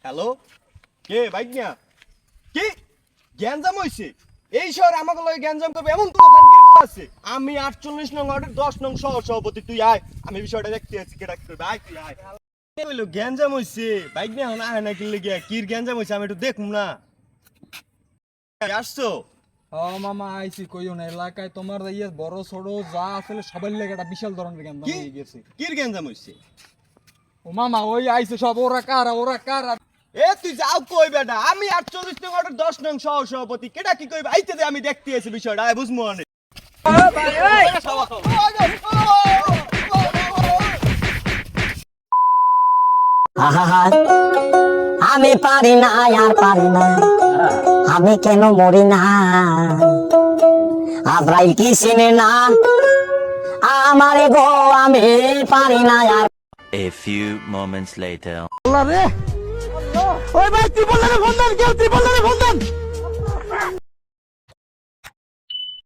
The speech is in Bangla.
হ্যালো, কে বাইক নিয়া কি গ্যাঞ্জাম হইছে? এই শহরে আমাকে লগে গ্যাঞ্জাম করবে এমন কোন খানকির পোলা আছে? আমি 48 নং ওয়ার্ডের 10 নং সহ সভাপতি, তুই আয়, আমি বিষয়টা দেখতে আছি। কেডা কি করবে? আয় তুই আয়। কে হইলো গ্যাঞ্জাম হইছে? বাইক নিয়া এখন আয় না কি লাগি? কি গ্যাঞ্জাম হইছে আমি একটু দেখুম না। আসছো? ও মামা আইছি কইও না, এলাকায় তোমার ইয়ে বড় ছোট যা আসলে সবার লেগে একটা বিশাল ধরনের গ্যান্দাম কি হয়ে গেছে। কি গ্যাঞ্জাম হইছে? ও মামা ওই আইছে সব ওরা কারা। এ তুই যাও কই বেটা, আমি 48 নং ওয়ার্ডের 10 নং সহ সভাপতি, কেডা কি কইবে? আইতে দে, আমি দেখতে আছি বিষয়টা, আয় বুঝমু অনে। আহা, আমি পারি না আর পারি না, আমি কেন মরি না? আব্রাইল কি চিনে না আমারে গো, আমি পারি না আর। A few moments later. ওই ভাই তুই বললে ফোন দেন, কেউ